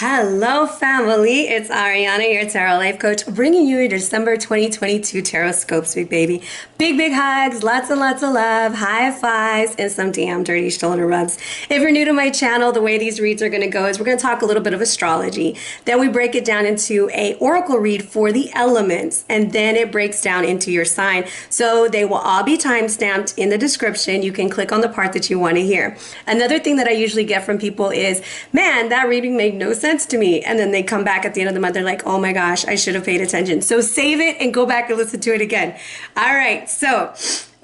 Hello, family. It's Arhinna, your tarot life coach, bringing you your December 2022 tarot scopes, big baby. Big hugs, lots and lots of love, high fives, and some damn dirty shoulder rubs. If you're new to my channel, the way these reads are going to go is we're going to talk a little bit of astrology. Then we break it down into a oracle read for the elements, and then it breaks down into your sign. So they will all be time-stamped in the description. You can click on the part that you want to hear. Another thing that I usually get from people is, man, that reading made no sense to me. And then they come back at the end of the month, they're like, oh my gosh, I should have paid attention. So save it and go back and listen to it again. All right, so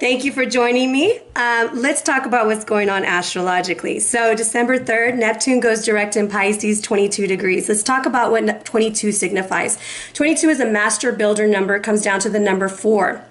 thank you for joining me. Let's talk about what's going on astrologically. So December 3rd, Neptune goes direct in Pisces, 22 degrees. Let's talk about what 22 signifies. 22 is a master builder number. It comes down to the number 4.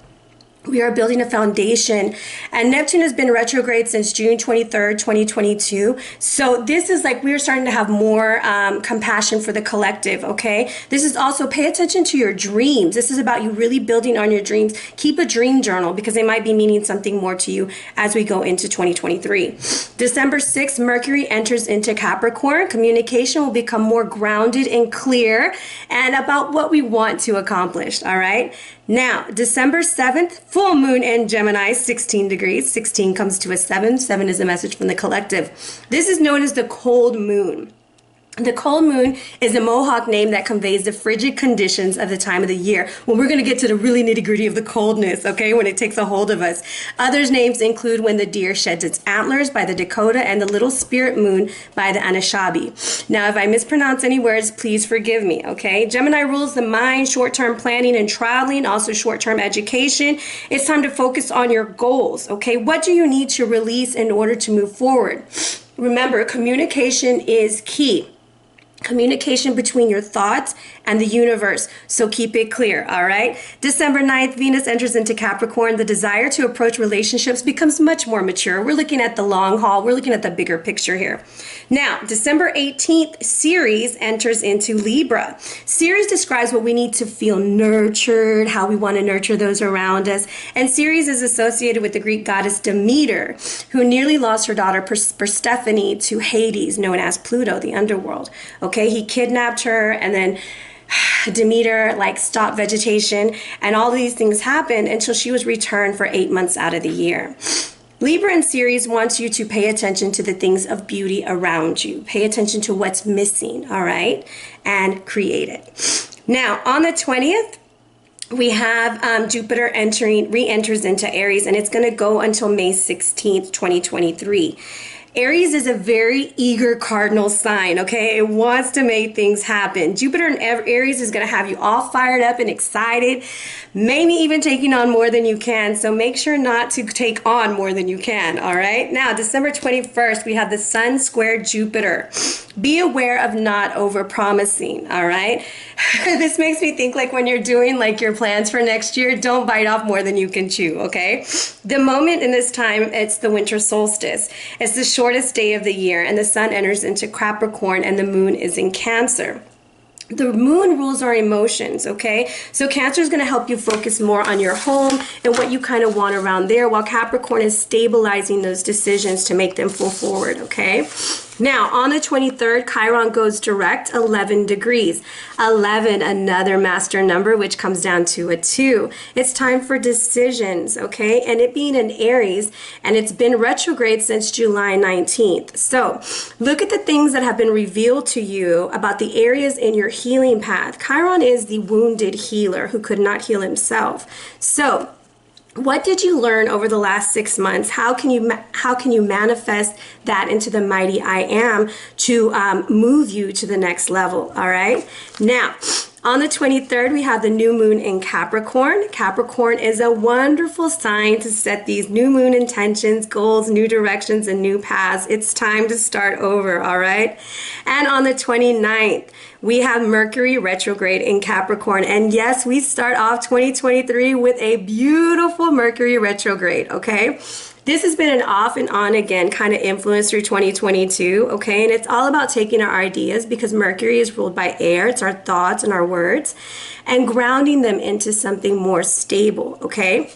We are building a foundation, and Neptune has been retrograde since June 23rd, 2022. So this is like we're starting to have more compassion for the collective, okay? This is also pay attention to your dreams. This is about you really building on your dreams. Keep a dream journal because they might be meaning something more to you as we go into 2023. December 6th, Mercury enters into Capricorn. Communication will become more grounded and clear and about what we want to accomplish, all right? Now, December 7th, full moon in Gemini, 16 degrees. 16 comes to a 7. 7 is a message from the collective. This is known as the cold moon. The cold moon is a Mohawk name that conveys the frigid conditions of the time of the year. Well, we're going to get to the really nitty-gritty of the coldness, okay, when it takes a hold of us. Others names include when the deer sheds its antlers by the Dakota and the little spirit moon by the Anishinaabe. Now, if I mispronounce any words, please forgive me, okay? Gemini rules the mind, short-term planning and traveling, also short-term education. It's time to focus on your goals, okay? What do you need to release in order to move forward? Remember, communication is key. Communication between your thoughts and the universe. So keep it clear, all right? December 9th, Venus enters into Capricorn. The desire to approach relationships becomes much more mature. We're looking at the long haul. We're looking at the bigger picture here. Now, December 18th, Ceres enters into Libra. Ceres describes what we need to feel nurtured, how we want to nurture those around us. And Ceres is associated with the Greek goddess Demeter, who nearly lost her daughter Persephone to Hades, known as Pluto, the underworld. Okay, he kidnapped her, and then Demeter stopped vegetation, and all these things happened until she was returned for 8 months out of the year. Libra and Ceres wants you to pay attention to the things of beauty around you. Pay attention to what's missing, all right, and create it. Now, on the 20th, we have Jupiter re-enters into Aries, and it's going to go until May 16th, 2023. Aries is a very eager cardinal sign, okay? It wants to make things happen. Jupiter in Aries is going to have you all fired up and excited, maybe even taking on more than you can. So make sure not to take on more than you can, all right? Now, December 21st, we have the Sun squared Jupiter. Be aware of not over-promising, all right? This makes me think like when you're doing your plans for next year, don't bite off more than you can chew, okay? The moment in this time, it's the winter solstice. It's the shortest day of the year, and the sun enters into Capricorn and the moon is in Cancer. The moon rules our emotions, okay? So Cancer is going to help you focus more on your home and what you kind of want around there, while Capricorn is stabilizing those decisions to make them full forward, okay? Now, on the 23rd, Chiron goes direct, 11 degrees. 11, another master number, which comes down to a 2. It's time for decisions, okay? And it being in Aries, and it's been retrograde since July 19th. So, look at the things that have been revealed to you about the areas in your healing path. Chiron is the wounded healer who could not heal himself. So, what did you learn over the last 6 months? How can you manifest that into the mighty I am to move you to the next level? All right. Now, on the 23rd, we have the new moon in Capricorn. Capricorn is a wonderful sign to set these new moon intentions, goals, new directions, and new paths. It's time to start over, all right? And on the 29th, we have Mercury retrograde in Capricorn. And yes, we start off 2023 with a beautiful Mercury retrograde, okay? This has been an off and on again kind of influence through 2022, okay? And it's all about taking our ideas, because Mercury is ruled by air. It's our thoughts and our words, and grounding them into something more stable, okay?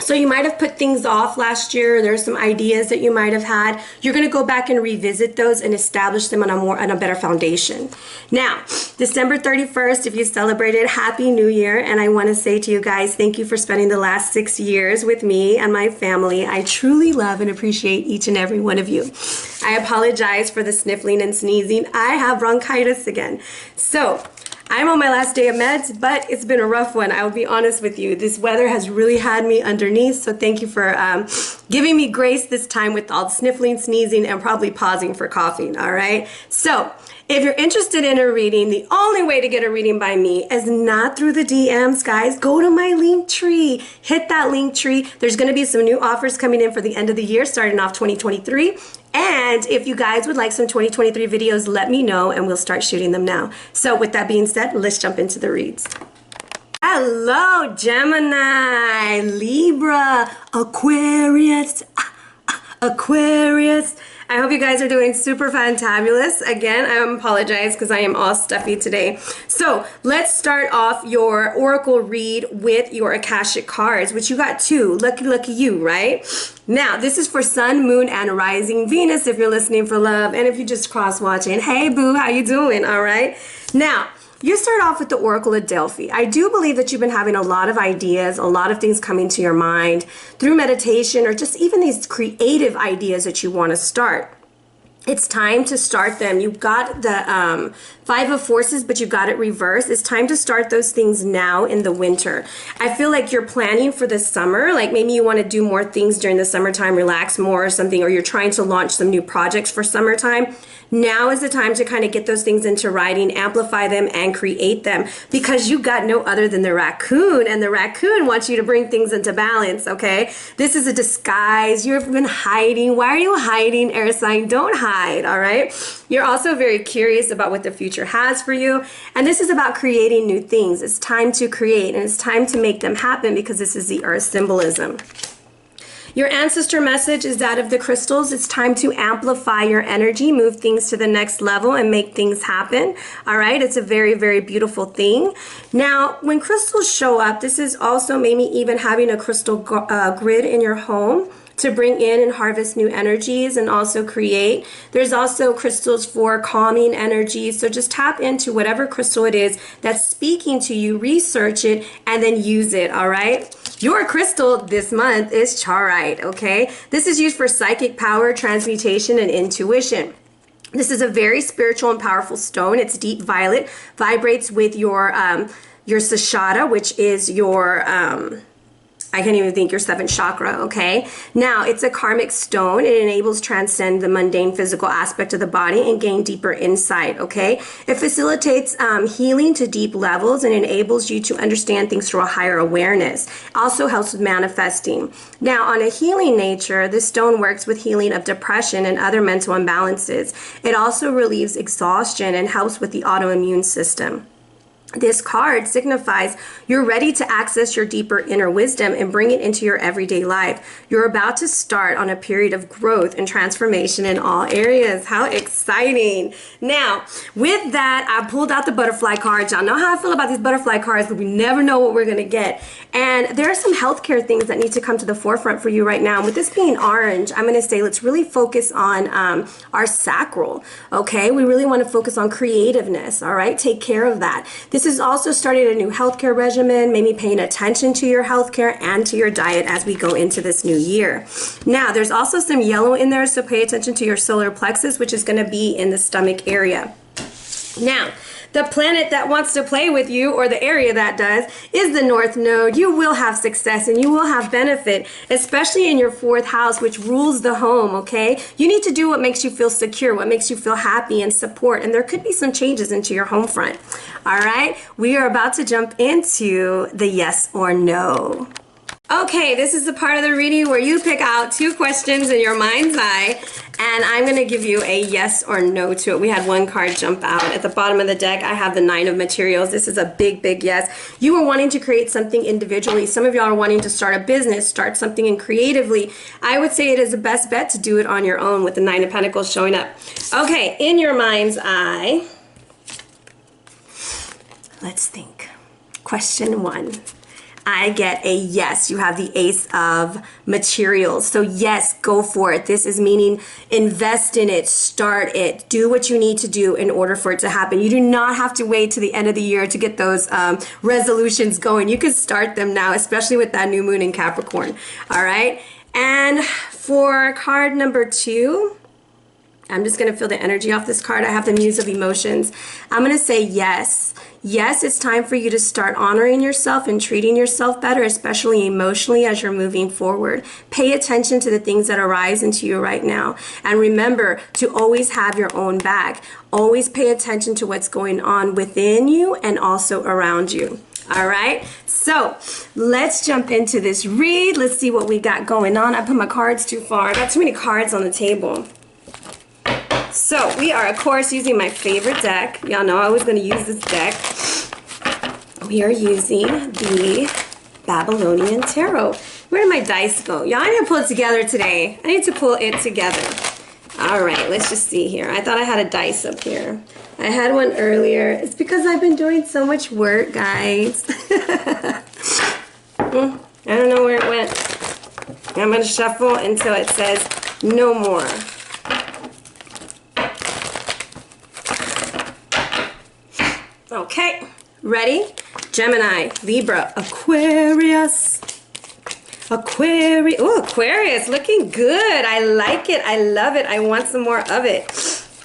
So you might have put things off last year. There's some ideas that you might have had. You're going to go back and revisit those and establish them on a better foundation. Now, December 31st, if you celebrated, Happy New Year. And I want to say to you guys, thank you for spending the last 6 years with me and my family. I truly love and appreciate each and every one of you. I apologize for the sniffling and sneezing. I have bronchitis again. So I'm on my last day of meds, but it's been a rough one. I will be honest with you. This weather has really had me underneath, so thank you for giving me grace this time with all the sniffling, sneezing, and probably pausing for coughing, all right? So if you're interested in a reading, the only way to get a reading by me is not through the DMs, guys. Go to my link tree. Hit that link tree. There's going to be some new offers coming in for the end of the year, starting off 2023. And if you guys would like some 2023 videos, let me know and we'll start shooting them now. So with that being said, let's jump into the reads. Hello, Gemini, Libra, Aquarius, Aquarius. I hope you guys are doing super fantabulous. Again, I apologize because I am all stuffy today. So let's start off your oracle read with your Akashic cards, which you got 2. Lucky, lucky you, right? Now, this is for Sun, Moon, and Rising Venus if you're listening for love. And if you're just cross-watching, hey, boo, how you doing? All right. Now, you start off with the Oracle of Delphi. I do believe that you've been having a lot of ideas, a lot of things coming to your mind through meditation or just even these creative ideas that you want to start. It's time to start them. You've got the 5 of Forces, but you've got it reversed. It's time to start those things now in the winter. I feel like you're planning for the summer. Like maybe you want to do more things during the summertime, relax more or something, or you're trying to launch some new projects for summertime. Now is the time to kind of get those things into writing, amplify them, and create them because you got no other than the raccoon, and the raccoon wants you to bring things into balance, okay? This is a disguise. You've been hiding. Why are you hiding, air sign? Don't hide, all right? You're also very curious about what the future has for you, and this is about creating new things. It's time to create, and it's time to make them happen because this is the earth symbolism. Your ancestor message is that of the crystals. It's time to amplify your energy, move things to the next level, and make things happen. All right, it's a very, very beautiful thing. Now, when crystals show up, this is also maybe even having a crystal grid in your home to bring in and harvest new energies and also create. There's also crystals for calming energy. So just tap into whatever crystal it is that's speaking to you, research it, and then use it, all right? Your crystal this month is charoite, okay? This is used for psychic power, transmutation, and intuition. This is a very spiritual and powerful stone. It's deep violet, vibrates with your sashada, which is your I can't even think, your 7th chakra, okay? Now, it's a karmic stone. It enables transcend the mundane physical aspect of the body and gain deeper insight, okay? It facilitates healing to deep levels and enables you to understand things through a higher awareness. Also helps with manifesting. Now, on a healing nature, this stone works with healing of depression and other mental imbalances. It also relieves exhaustion and helps with the autoimmune system. This card signifies you're ready to access your deeper inner wisdom and bring it into your everyday life. You're about to start on a period of growth and transformation in all areas. How exciting. Now, with that, I pulled out the butterfly cards. Y'all know how I feel about these butterfly cards, but we never know what we're going to get. And there are some healthcare things that need to come to the forefront for you right now. With this being orange, I'm going to say let's really focus on our sacral, okay? We really want to focus on creativeness, all right? Take care of that. This is also starting a new healthcare regimen, maybe paying attention to your healthcare and to your diet as we go into this new year. Now, there's also some yellow in there, so pay attention to your solar plexus, which is going to be in the stomach area. Now, the planet that wants to play with you, or the area that does, is the North Node. You will have success and you will have benefit, especially in your 4th house, which rules the home, okay? You need to do what makes you feel secure, what makes you feel happy and support, and there could be some changes into your home front. All right, we are about to jump into the yes or no. Okay, this is the part of the reading where you pick out 2 questions in your mind's eye, and I'm going to give you a yes or no to it. We had 1 card jump out. At the bottom of the deck, I have the 9 of materials. This is a big, big yes. You are wanting to create something individually. Some of y'all are wanting to start a business, start something in creatively. I would say it is the best bet to do it on your own with the 9 of Pentacles showing up. Okay, in your mind's eye, let's think. Question 1. I get a yes. You have the Ace of Materials. So yes, go for it. This is meaning invest in it, start it, do what you need to do in order for it to happen. You do not have to wait to the end of the year to get those resolutions going. You can start them now, especially with that new moon in Capricorn. All right. And for card number 2, I'm just going to feel the energy off this card. I have the Muse of Emotions. I'm going to say yes. Yes, it's time for you to start honoring yourself and treating yourself better, especially emotionally as you're moving forward. Pay attention to the things that arise into you right now. And remember to always have your own back. Always pay attention to what's going on within you and also around you. All right, so let's jump into this read. Let's see what we got going on. I put my cards too far. I got too many cards on the table. So we are, of course, using my favorite deck. Y'all know I was going to use this deck. We are using the Babylonian Tarot. Where did my dice go? Y'all, I need to pull it together today. I need to pull it together. All right, let's just see here. I thought I had a dice up here. I had one earlier. It's because I've been doing so much work, guys. I don't know where it went. I'm going to shuffle until it says no more. Okay, ready? Gemini, Libra, Aquarius. Aquarius, looking good. I like it. I love it. I want some more of it.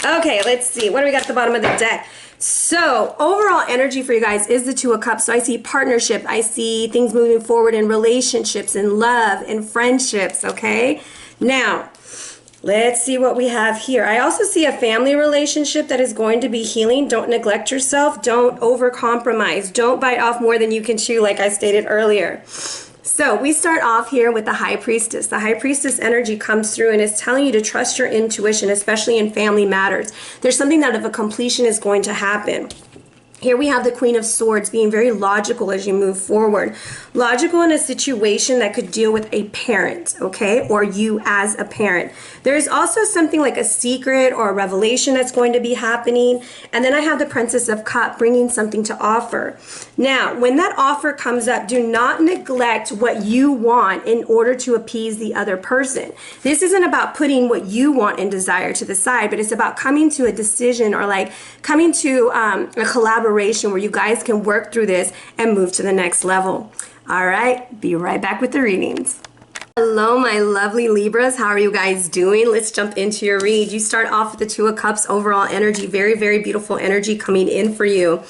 Okay, let's see. What do we got at the bottom of the deck? So, overall energy for you guys is the Two of Cups. So I see partnership. I see things moving forward in relationships, in love, in friendships, okay? Now, let's see what we have here. I also see a family relationship that is going to be healing. Don't neglect yourself. Don't overcompromise. Don't bite off more than you can chew, like I stated earlier. So we start off here with the High Priestess. The High Priestess energy comes through and is telling you to trust your intuition, especially in family matters. There's something that of a completion is going to happen. Here we have the Queen of Swords being very logical as you move forward. Logical in a situation that could deal with a parent, okay? Or you as a parent. There's also something like a secret or a revelation that's going to be happening. And then I have the Princess of Cups bringing something to offer. Now, when that offer comes up, do not neglect what you want in order to appease the other person. This isn't about putting what you want and desire to the side, but it's about coming to a decision or like coming to a collaboration where you guys can work through this and move to the next level. All right, be right back with the readings. Hello, my lovely Libras. How are you guys doing? Let's jump into your read. You start off with the Two of Cups overall energy. Very, very beautiful energy coming in for you.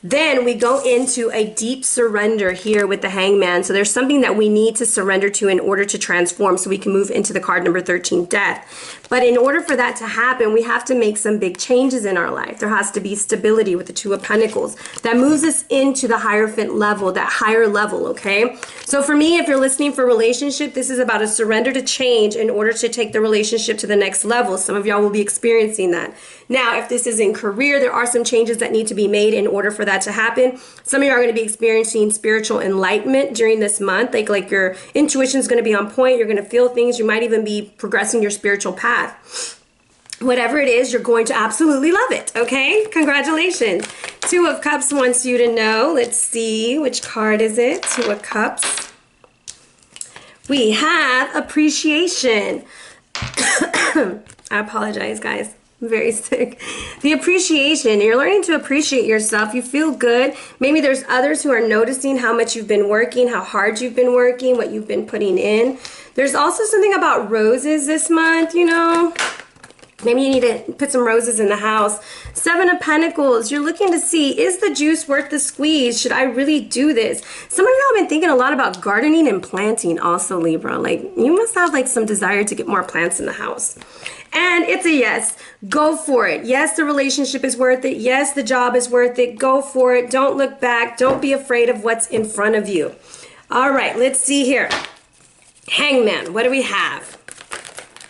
Then we go into a deep surrender here with the Hangman. So there's something that we need to surrender to in order to transform so we can move into the card number 13, Death. But in order for that to happen, we have to make some big changes in our life. There has to be stability with the Two of Pentacles. That moves us into the Hierophant level, that higher level, okay? So for me, if you're listening for relationship, this is about a surrender to change in order to take the relationship to the next level. Some of y'all will be experiencing that. Now, if this is in career, there are some changes that need to be made in order for that to happen. Some of you are going to be experiencing spiritual enlightenment during this month. Like your intuition is going to be on point. You're going to feel things. You might even be progressing your spiritual path. Whatever it is, you're going to absolutely love it. Okay? Congratulations. Two of Cups wants you to know. Let's see. Which card is it? Two of Cups. We have appreciation. I apologize, guys. I'm very sick. The appreciation. You're learning to appreciate yourself. You feel good. Maybe there's others who are noticing how much you've been working, how hard you've been working, what you've been putting in. There's also something about roses this month, you know. Maybe you need to put some roses in the house. Seven of Pentacles. You're looking to see, is the juice worth the squeeze? Should I really do this? Some of you have been thinking a lot about gardening and planting also, Libra. Like, you must have like some desire to get more plants in the house. And it's a yes. Go for it. Yes, the relationship is worth it. Yes, the job is worth it. Go for it. Don't look back. Don't be afraid of what's in front of you. All right, let's see here. Hangman, what do we have?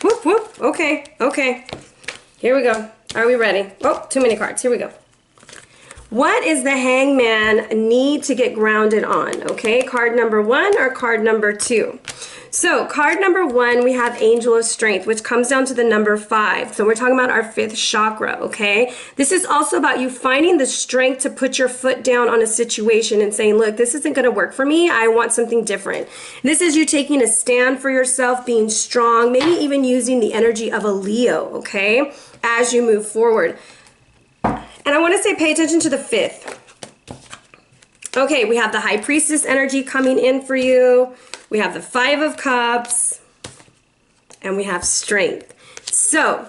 Whoop, whoop. Okay, okay. Here we go. Are we ready? Oh, too many cards. Here we go. What is the Hangman need to get grounded on? Okay, card number 1 or card number 2? So card number 1, we have Angel of Strength, which comes down to the number 5. So we're talking about our 5th chakra, okay? This is also about you finding the strength to put your foot down on a situation and saying, look, this isn't going to work for me. I want something different. This is you taking a stand for yourself, being strong, maybe even using the energy of a Leo, okay, as you move forward. And I want to say pay attention to the 5th. Okay, we have the High Priestess energy coming in for you. We have the 5 of Cups, and we have Strength. So,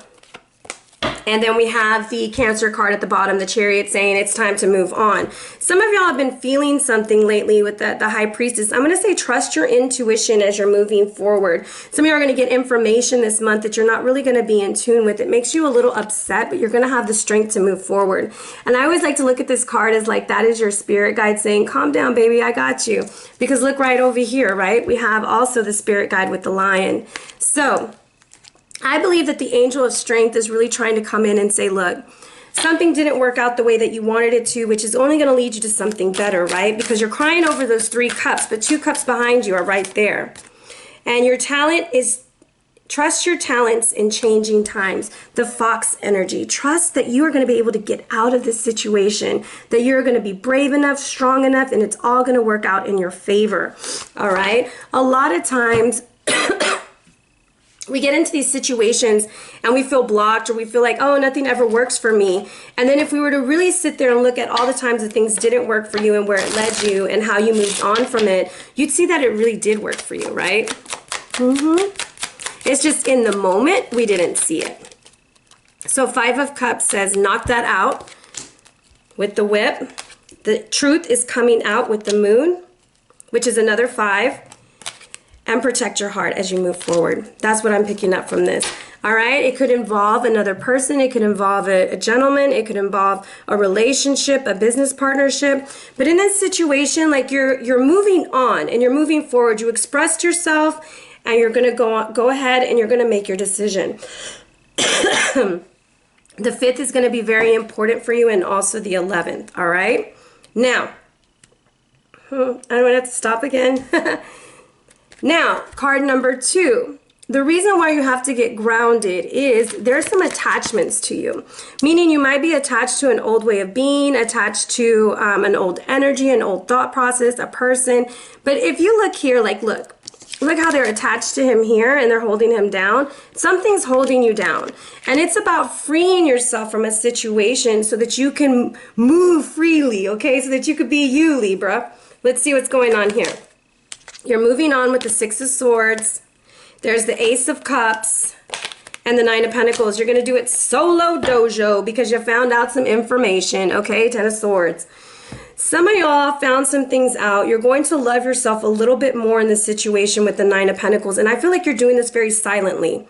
and then we have the Cancer card at the bottom, the Chariot, saying it's time to move on. Some of y'all have been feeling something lately with the High Priestess. I'm going to say trust your intuition as you're moving forward. Some of you are going to get information this month that you're not really going to be in tune with. It makes you a little upset, but you're going to have the strength to move forward. And I always like to look at this card as like that is your spirit guide saying, calm down, baby, I got you. Because look right over here, right? We have also the spirit guide with the lion. So I believe that the Angel of Strength is really trying to come in and say, look, something didn't work out the way that you wanted it to, which is only going to lead you to something better, right? Because you're crying over those 3 cups, but 2 cups behind you are right there. And your talent is, trust your talents in changing times. The Fox energy. Trust that you are going to be able to get out of this situation, that you're going to be brave enough, strong enough, and it's all going to work out in your favor, all right? A lot of times we get into these situations and we feel blocked, or we feel like, oh, nothing ever works for me. And then if we were to really sit there and look at all the times that things didn't work for you and where it led you and how you moved on from it, you'd see that it really did work for you, right? It's just in the moment, we didn't see it. So 5 of Cups says, knock that out with the Whip. The Truth is coming out with the Moon, which is another 5. And protect your heart as you move forward. That's what I'm picking up from this. All right, it could involve another person. It could involve a gentleman. It could involve a relationship, a business partnership. But in this situation, like you're moving on and you're moving forward. You expressed yourself and you're going to go ahead and you're going to make your decision. The 5th is going to be very important for you, and also the 11th. All right. Now, I'm going to have to stop again. Now, card number 2. The reason why you have to get grounded is there's some attachments to you. Meaning you might be attached to an old way of being, attached to an old energy, an old thought process, a person. But if you look here, like look how they're attached to him here and they're holding him down. Something's holding you down. And it's about freeing yourself from a situation so that you can move freely, okay? So that you could be you, Libra. Let's see what's going on here. You're moving on with the 6 of Swords. There's the Ace of Cups and the 9 of Pentacles. You're going to do it solo dojo because you found out some information, okay? 10 of Swords. Some of y'all found some things out. You're going to love yourself a little bit more in this situation with the 9 of Pentacles. And I feel like you're doing this very silently.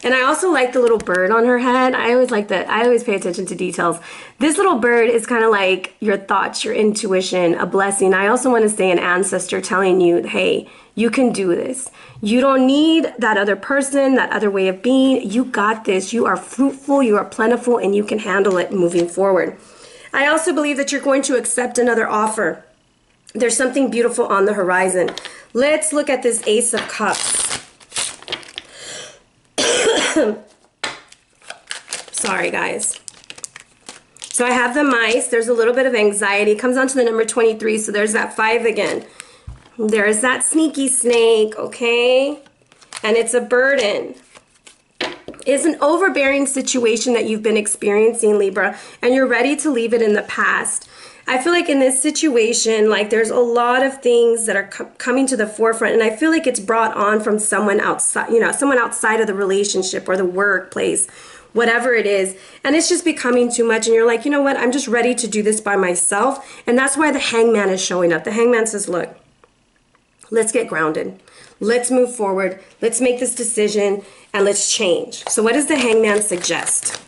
And I also like the little bird on her head. I always like that. I always pay attention to details. This little bird is kind of like your thoughts, your intuition, a blessing. I also want to say an ancestor telling you, hey, you can do this. You don't need that other person, that other way of being. You got this. You are fruitful, you are plentiful, and you can handle it moving forward. I also believe that you're going to accept another offer. There's something beautiful on the horizon. Let's look at this Ace of Cups. Sorry, guys. So I have the mice. There's a little bit of anxiety. It comes on to the number 23, so there's that 5 again. There's that sneaky snake, okay? And it's a burden. It's an overbearing situation that you've been experiencing, Libra, and you're ready to leave it in the past. I feel like in this situation, like there's a lot of things that are coming to the forefront, and I feel like it's brought on from someone outside, you know, someone outside of the relationship or the workplace, whatever it is, and it's just becoming too much, and you're like, you know what, I'm just ready to do this by myself. And that's why the Hangman is showing up. The Hangman says, look, let's get grounded. Let's move forward. Let's make this decision, and let's change. So what does the Hangman suggest?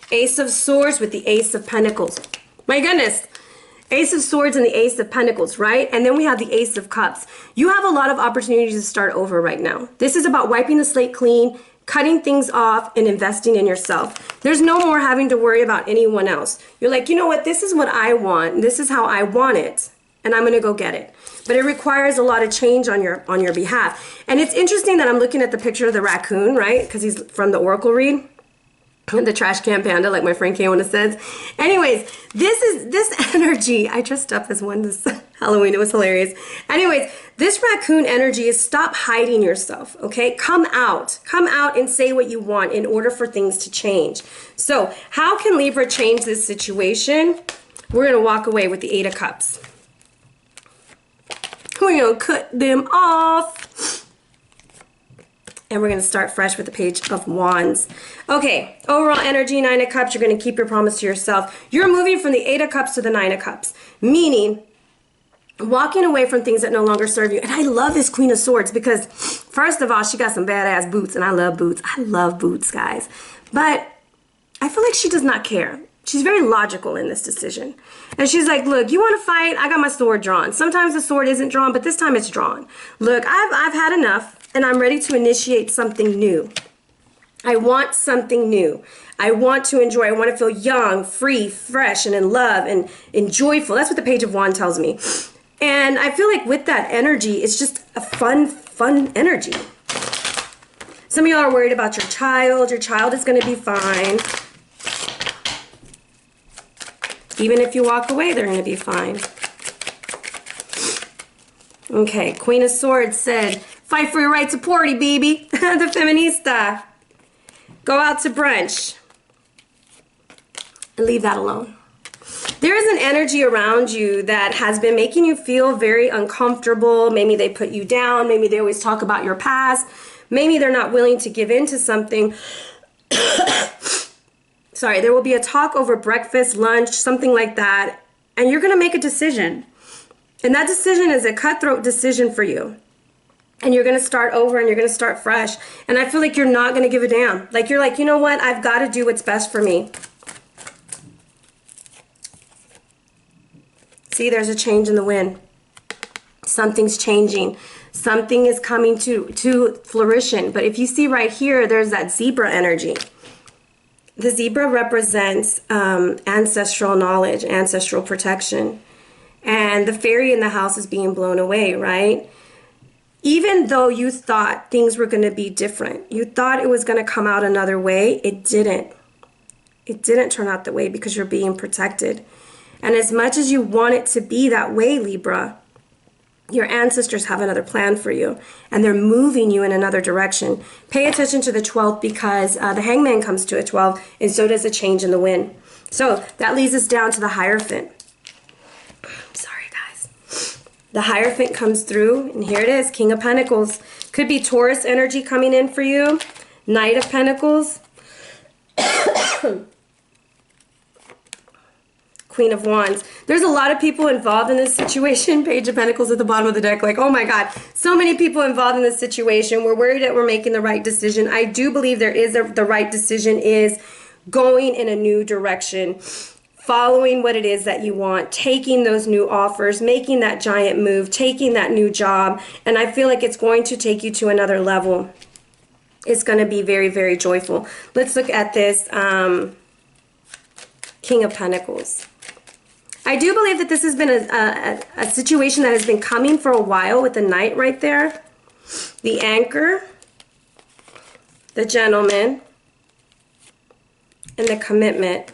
Ace of Swords with the Ace of Pentacles. My goodness. Ace of Swords and the Ace of Pentacles, right? And then we have the Ace of Cups. You have a lot of opportunities to start over right now. This is about wiping the slate clean, cutting things off, and investing in yourself. There's no more having to worry about anyone else. You're like, you know what? This is what I want. This is how I want it. and I'm going to go get it. But it requires a lot of change on your behalf. And it's interesting that I'm looking at the picture of the raccoon, right? Because he's from the Oracle read. The trash can panda, like my friend Kawana says. Anyways, this energy, I dressed up as one this Halloween, it was hilarious. Anyways, this raccoon energy is stop hiding yourself, okay? Come out and say what you want in order for things to change. So how can Libra change this situation? We're gonna walk away with the 8 of Cups. We're gonna cut them off. And we're going to start fresh with the Page of Wands. Okay, overall energy, 9 of Cups. You're going to keep your promise to yourself. You're moving from the 8 of Cups to the 9 of Cups, meaning walking away from things that no longer serve you. And I love this Queen of Swords because, first of all, she got some badass boots, and I love boots. I love boots, guys. But I feel like she does not care. She's very logical in this decision. And she's like, look, you want to fight? I got my sword drawn. Sometimes the sword isn't drawn, but this time it's drawn. Look, I've had enough. And I'm ready to initiate something new. I want something new. I want to enjoy. I want to feel young, free, fresh, and in love and joyful. That's what the Page of Wands tells me. And I feel like with that energy, it's just a fun energy. Some of y'all are worried about your child. Your child is going to be fine. Even if you walk away, they're going to be fine. Okay, Queen of Swords said, fight for your right to party, baby. The feminista. Go out to brunch. And leave that alone. There is an energy around you that has been making you feel very uncomfortable. Maybe they put you down. Maybe they always talk about your past. Maybe they're not willing to give in to something. Sorry, there will be a talk over breakfast, lunch, something like that. And you're going to make a decision. And that decision is a cutthroat decision for you. And you're going to start over and you're going to start fresh. And I feel like you're not going to give a damn. Like you're like, you know what? I've got to do what's best for me. See, there's a change in the wind. Something's changing. Something is coming to fruition. But if you see right here, there's that zebra energy. The zebra represents ancestral knowledge, ancestral protection. And the fairy in the house is being blown away, right? Even though you thought things were going to be different, you thought it was going to come out another way, it didn't. It didn't turn out that way because you're being protected. And as much as you want it to be that way, Libra, your ancestors have another plan for you. And they're moving you in another direction. Pay attention to the 12th because the Hangman comes to a 12, and so does a change in the wind. So that leads us down to the Hierophant. Sorry, guys. The Hierophant comes through, and here it is, King of Pentacles. Could be Taurus energy coming in for you. Knight of Pentacles. Queen of Wands. There's a lot of people involved in this situation. Page of Pentacles at the bottom of the deck. Like, oh my God, so many people involved in this situation. We're worried that we're making the right decision. I do believe there is the right decision is going in a new direction, following what it is that you want, taking those new offers, making that giant move, taking that new job. And I feel like it's going to take you to another level. It's going to be very, very joyful. Let's look at this King of Pentacles. I do believe that this has been a situation that has been coming for a while with the Knight right there. The Anchor, the Gentleman, and the Commitment.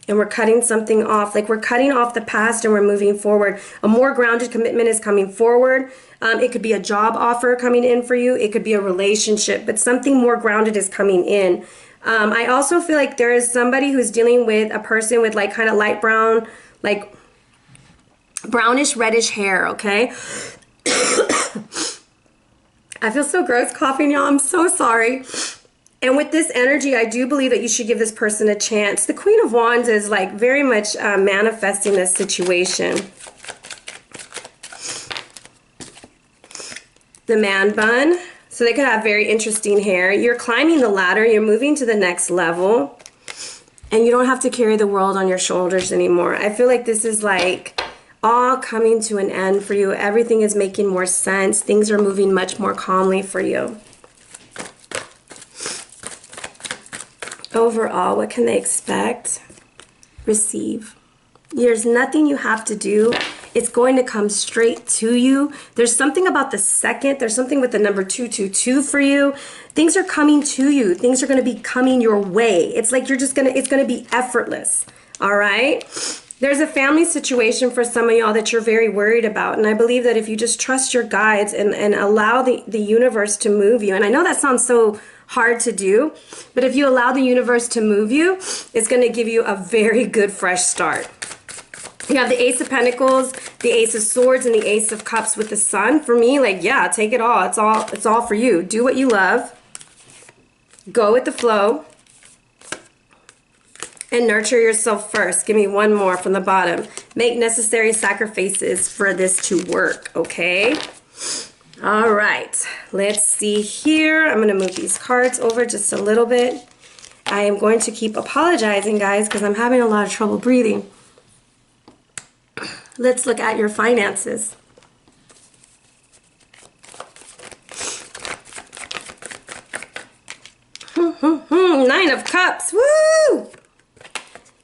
And we're cutting something off. Like we're cutting off the past and we're moving forward. A more grounded commitment is coming forward. It could be a job offer coming in for you. It could be a relationship, but something more grounded is coming in. I also feel like there is somebody who's dealing with a person with like kind of light brown, like brownish reddish hair, okay? I feel so gross coughing, y'all. I'm so sorry. And with this energy, I do believe that you should give this person a chance. The Queen of Wands is like very much manifesting this situation. The Man Bun. So they could have very interesting hair. You're climbing the ladder. You're moving to the next level. And you don't have to carry the world on your shoulders anymore. I feel like this is like all coming to an end for you. Everything is making more sense. Things are moving much more calmly for you. Overall, what can they expect? Receive. There's nothing you have to do It's going to come straight to you. There's something about the second. There's something with the number 222 for you. Things are coming to you. Things are going to be coming your way. It's like you're just it's going to be effortless. All right? There's a family situation for some of y'all that you're very worried about. And I believe that if you just trust your guides and allow the universe to move you, and I know that sounds so hard to do, but if you allow the universe to move you, it's going to give you a very good fresh start. You have the Ace of Pentacles, the Ace of Swords, and the Ace of Cups with the Sun. For me, like, yeah, take it all. It's all for you. Do what you love. Go with the flow. And nurture yourself first. Give me one more from the bottom. Make necessary sacrifices for this to work, okay? All right, let's see here. I'm gonna move these cards over just a little bit. I am going to keep apologizing, guys, because I'm having a lot of trouble breathing. Let's look at your finances. Nine of Cups, woo!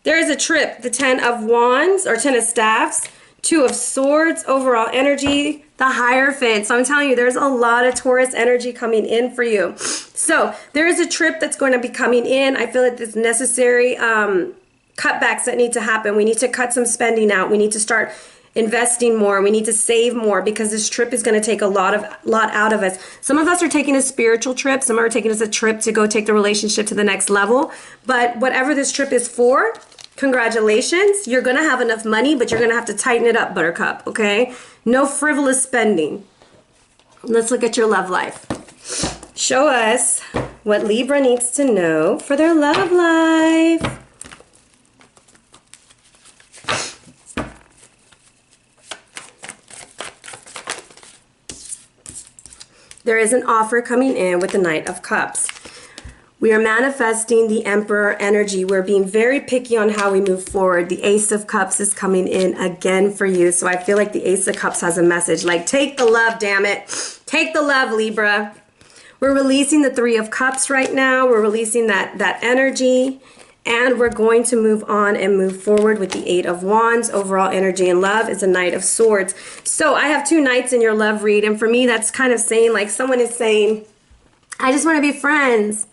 There is a trip, the 10 of Wands, or 10 of Staffs, 2 of Swords, overall energy, the Hierophant. So I'm telling you, there's a lot of Taurus energy coming in for you. So there is a trip that's going to be coming in. I feel like there's necessary cutbacks that need to happen. We need to cut some spending out. We need to start investing more. We need to save more because this trip is going to take a lot out of us. Some of us are taking a spiritual trip. Some are taking us a trip to go take the relationship to the next level. But whatever this trip is for, congratulations. You're going to have enough money, but you're going to have to tighten it up, Buttercup, okay? No frivolous spending. Let's look at your love life. Show us what Libra needs to know for their love life. There is an offer coming in with the Knight of Cups. We are manifesting the Emperor energy. We're being very picky on how we move forward. The Ace of Cups is coming in again for you. So I feel like the Ace of Cups has a message like, take the love, damn it. Take the love, Libra. We're releasing the Three of Cups right now. We're releasing that energy. And we're going to move on and move forward with the Eight of Wands. Overall energy and love is a Knight of Swords. So I have two knights in your love read. And for me, that's kind of saying, like, someone is saying, I just want to be friends.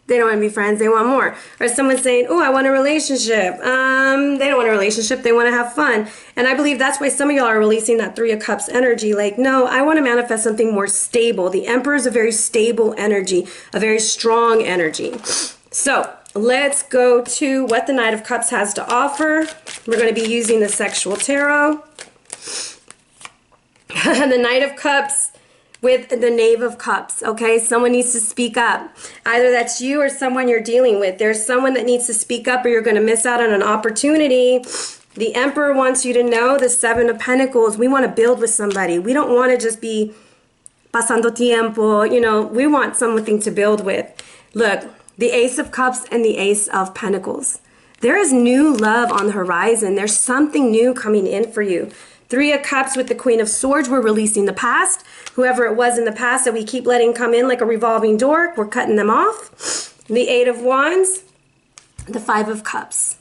They don't want to be friends, they want more. Or someone's saying, oh, I want a relationship. They don't want a relationship, they want to have fun. And I believe that's why some of y'all are releasing that Three of Cups energy. Like, no, I want to manifest something more stable. The Emperor is a very stable energy, a very strong energy. So let's go to what the Knight of Cups has to offer. We're going to be using the Sexual Tarot. The Knight of Cups with the Knave of Cups, okay? Someone needs to speak up. Either that's you or someone you're dealing with. There's someone that needs to speak up or you're going to miss out on an opportunity. The Emperor wants you to know the Seven of Pentacles. We want to build with somebody. We don't want to just be pasando tiempo. You know, we want something to build with. Look, the Ace of Cups and the Ace of Pentacles. There is new love on the horizon. There's something new coming in for you. Three of Cups with the Queen of Swords. We're releasing the past. Whoever it was in the past that we keep letting come in like a revolving door, we're cutting them off. The Eight of Wands, the Five of Cups.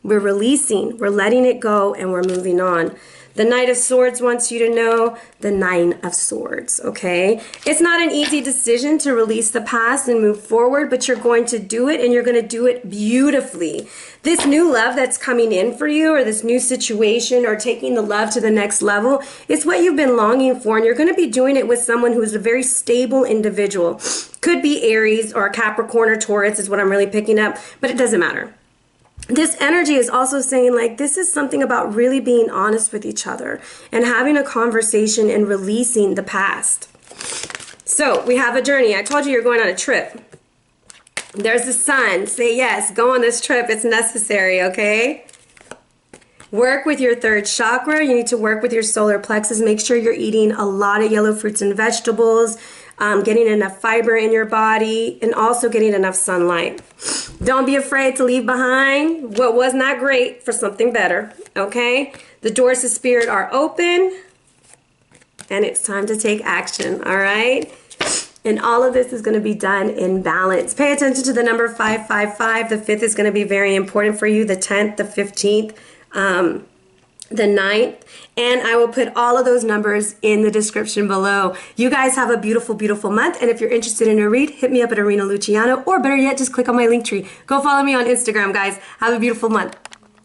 We're releasing, we're letting it go, and we're moving on. The Knight of Swords wants you to know the Nine of Swords, okay? It's not an easy decision to release the past and move forward, but you're going to do it, and you're going to do it beautifully. This new love that's coming in for you, or this new situation, or taking the love to the next level, is what you've been longing for, and you're going to be doing it with someone who is a very stable individual. Could be Aries or Capricorn or Taurus is what I'm really picking up, but it doesn't matter. This energy is also saying, like, this is something about really being honest with each other and having a conversation and releasing the past. So we have a journey. I told you you're going on a trip. There's the Sun. Say yes, go on this trip. It's necessary, okay? Work with your third chakra. You need to work with your solar plexus. Make sure you're eating a lot of yellow fruits and vegetables, getting enough fiber in your body, and also getting enough sunlight. Don't be afraid to leave behind what was not great for something better, okay? The doors to spirit are open, and it's time to take action, all right? And all of this is going to be done in balance. Pay attention to the number 555. The 5th is going to be very important for you. The 10th, the 15th. the 9th, and I will put all of those numbers in the description below. You guys have a beautiful, beautiful month, and if you're interested in a read, hit me up at Arhinna Luciano, or better yet, just click on my link tree. Go follow me on Instagram, guys. Have a beautiful month.